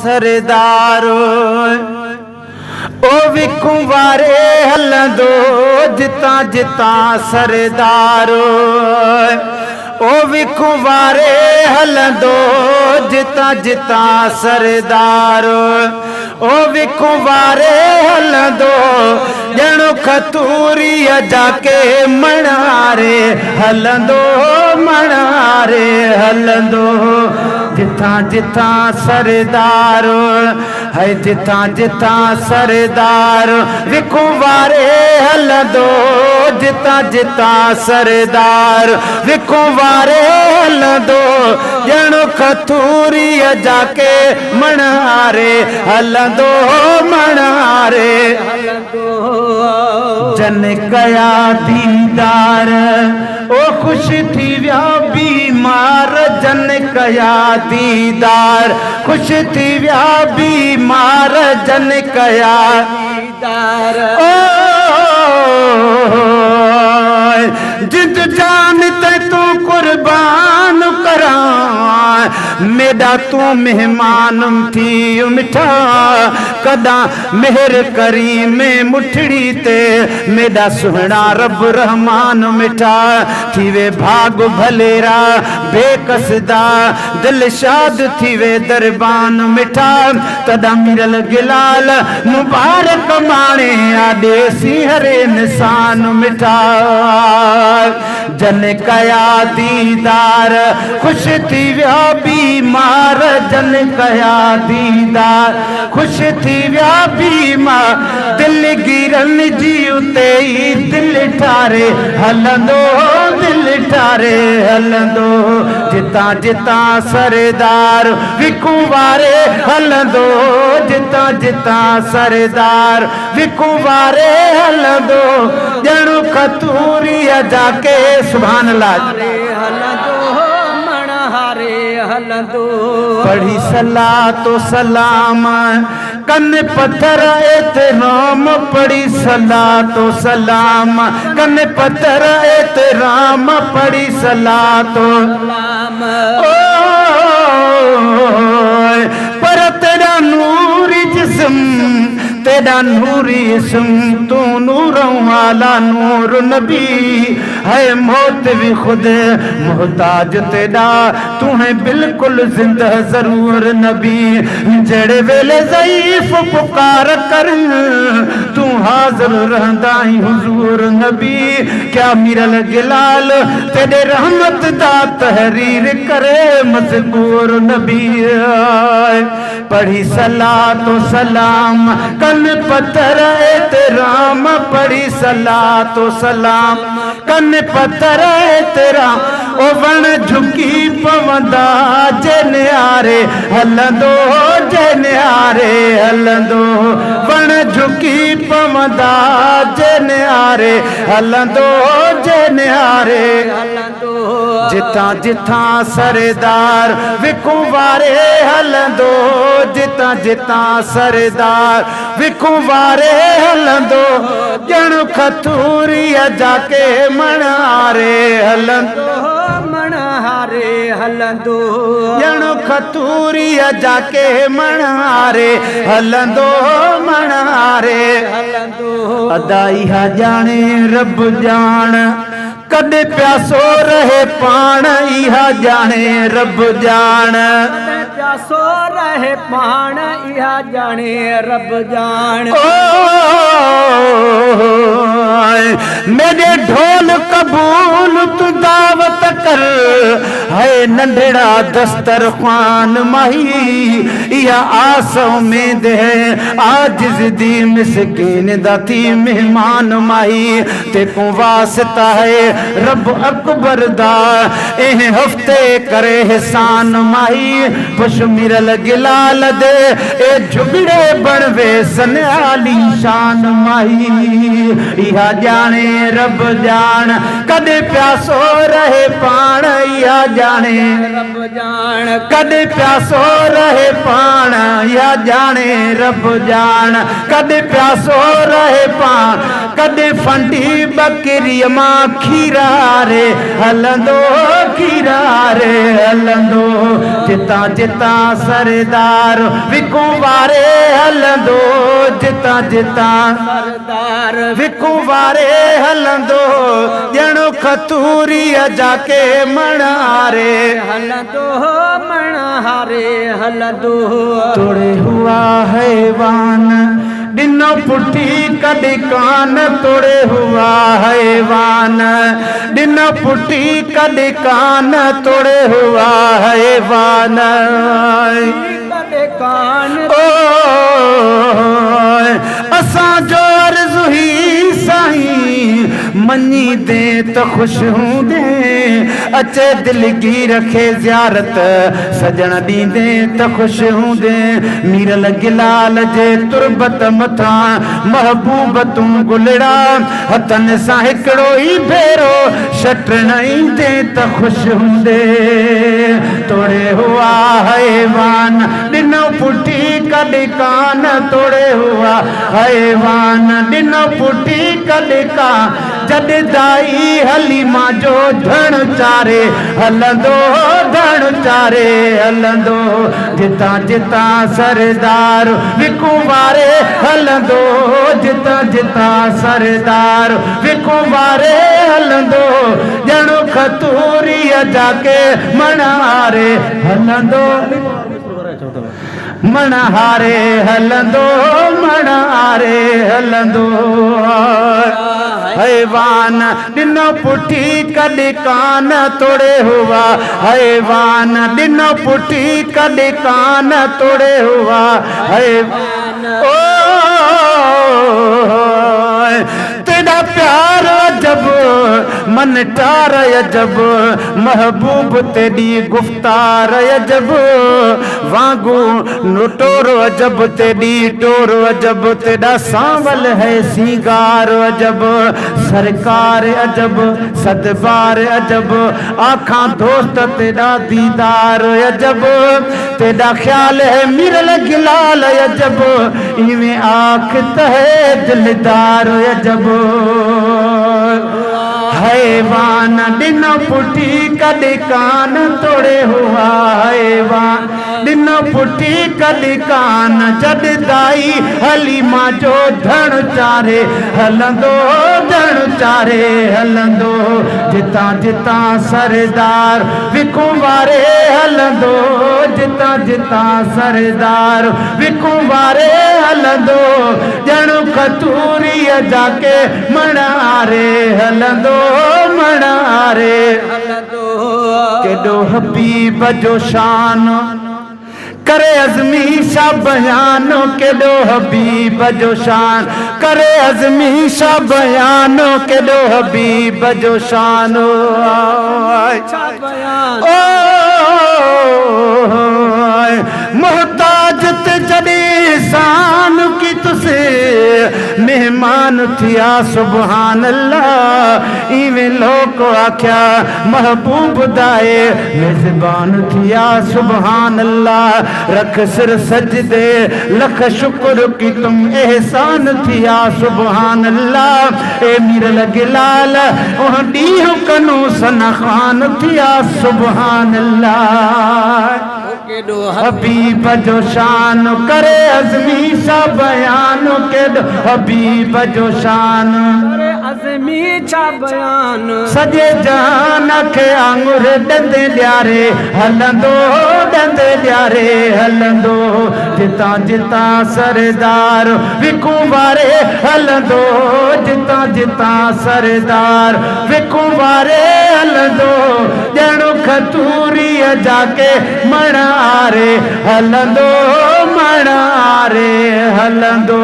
सरदार ओ विकू वारे हलंदो जिता जिता सरदार ओ विकू वारे हलंदो जिता जिता सरदार ओ विकू वारे हलंदो ॼणो खतूरीअ जाके मणारे हलंदो मणारे हलंदो जिथा जिथा सरदार है जिथा जिथा सरदार विकू वारे हलंदो जिता जिता सरदार विकू वारे हलंदो ॼणो खतूरीअ जाके मणारे हलंदो मणारे हलंदो जन कया दीदार ओ खुश थी विया बीमार जन कया दीदार खुश थी विया बीमार जन कया दीदार ओ जिद जान ते तू कुर्बान करा मेरा तू मेहमान थी मिठा कदा मेहर करी में मुठड़ी ते मेरा सुहना रब रहमान मिठा थी वे भाग भलेरा बेकसदा दिल शाद थी वे दरबान मिठा तदा मिरल गिलाल मुबारक माणे आडे सिहरे निशान मिठा जन कया दीदार खुश थी विया बीमार जन कया दीदार खुश थी विया बीमार दिल गिरन जी उते ही दिल ठारे हलंदो दिल ठारे हलंदो जिता जिता सरदार विकू वारे हलंदो जिता जिता सरदार विकू वारे हलंदो ॼणो खतूरीअ जाके सुभान अल्लाह हलंदो मणहारे हलंदो पढ़ी सलाह तो सलाम कन पत्थर एतराम पढ़ी सलाह तो सलाम कन पत्थर एतराम पढ़ी सलाह तो सलाम पर तेरा नूरी जिस्म तेरा नूरी इस्म तू नूरों वाला नूर नबी है मौत भी खुद मोहताज तेरा तू है बिल्कुल जिंदा जरूर नबी जड़े वेले ज़ईफ पुकार कर तू हाजिर रहंदा ही हुजूर नबी क्या मिरल गिलाल तेरे रहमत दा तहरीर करे मजबूर नबी पढ़ी सलाह तो सलाम कन पत्थर एतराम पढ़ी सलाह तो सलाम कन पत्थर एतराम ओ वण झुकी पवंदा जन आरे हलंदो जन आरे हलंदो वण झुकी पवंदा जन आरे हलंदो जन आरे हलंदो जिथा जिथा सरदार विकू वारे हलंदो जिता जिता सरदार विकू वारे हलंदो ॼणो खतूरीअ जाके मणारे हलंदो मणारे हलंदो ॼणो खतूरीअ जाके मणारे हलंदो मणारे हलंदो अदा इहा ॼाणे रब ॼाण कॾहिं प्यासो रहे पाण इहा ॼाणे रब ॼाण प्यासो रहे पाण इहा ॼाणे रब ॼाण मेरे ढोल कबूल तू दावत कर है नंढड़ा दस्तरखान माही इहा आस उम्मीद है आजिज़ दी मिसकीन दाती मेहमान माही तेको वास्ता है रब अकबर दा एह हफ्ते करे एहसान माही पुश मिरल गिलाल दे ए झुगड़े बनवे सन्याली शान माही इहा ॼाणे रब ॼाण कॾहिं प्यासो रहे पाण इहा ॼाणे रब ॼाण कॾहिं प्यासो रहे पाण इहा ॼाणे रब ॼाण कॾहिं प्यासो रहे पाण कदे फंडी बकरी मां खीरा रे हलंदो खीरा रे हलंदो जिता जिता सरदार विकू वारे हलंदो जिता जिता सरदार विकू वारे हलंदो ॼणो खतूरी जाके मणारे हलंदो मणारे हलंदो तोड़े हुआ हैवान दिनो पुठी कदी कान तोड़े हुआ हैवान दिनो पुठी कदी कान तोड़े हुआ हैवान कदी कान ओ असा जो अर्ज़ु ही साईं मनी दे तो खुश हूं दे अचे दिलगी रखे ज़ियारत सजण दींदे तो खुश हूं दे मीर लगिलाल जे तुरबत मथा महबूब तू गुलड़ा हथन सां हिकिड़ो ई भेरो शटण ईंदे तो खुश हूं दे तोड़े हुआ हैवान दिनो पुठी कॾहिं कान तोड़े हुआ हैवान दिनो पुठी कॾहिं कान जॾहिं दाई हलीमा जो धण चारे हलंदो धण चारे हलंदो जिता जिता सरदार विकू वारे हलंदो जिता जिता सरदार विकू वारे हलंदो ॼणो खतूरीअ जाके मणारे हलंदो मणारे हलंदो मणारे हलंदो हैवान दिनो पुठी कॾहिं कान तोड़े हुआ हैवान दिनो पुठी कॾहिं कान तोड़े हुआ हैवान ओ तेरा प्यार जब मन टार जब महबूब तेरी गुफ्तार जब वांगू नोटोर जब तेरी टोर जब तेरा सांवल है सिंगार जब सरकार अजब सदबार अजब आँखां दोस्त तेरा दीदार अजब तेरा ख्याल है मिरल गिलाल अजब इवें आँख है दिलदार अजब हैवान दिनो पुठी कॾहिं कान तोड़े हुआ हैवान दिनो पुठी कॾहिं कान जॾहिं दाई हलीमा जो धण चारे हलंदो धण चारे हलंदो जिता जिता सरदार विकू वारे हलंदो जिता जिता सरदार विकू वारे हलंदो ॼणो खतूरीअ जाके मणारे हलंदो मणारे हलंदो केॾो हबीब जो शान करे अज़मी शा बयान केॾो हबीब जो शान करे अज़मी शा बयान केॾो हबीब जो शान ओ मोहताज ते जॾहिं शान की तुसे मेहमान थिया सुभान अल्लाह इवें लोग आख्या महबूब दाए मेज़बान थिया सुभान अल्लाह रख सिर सजदे लख शुक्र की तुम एहसान थिया सुभान अल्लाह ए मीर लगिलाल ओह ॾींहुं कनू सना खान थिया सुभान अल्लाह हबीब जो शान करे अज़मी सा बयान केॾो हबीब जो शान करे अज़मी छा बयान सॼे जहान खे आंगुर ॾंदे ॾियारे हलंदो ॾंदे ॾियारे हलंदो जिता जिता सरदार विकू वारे हलंदो जिता जिता सरदार विकू वारे हलंदो ॼणो खतूरीअ जाके मणारे हलंदो मणारे हलंदो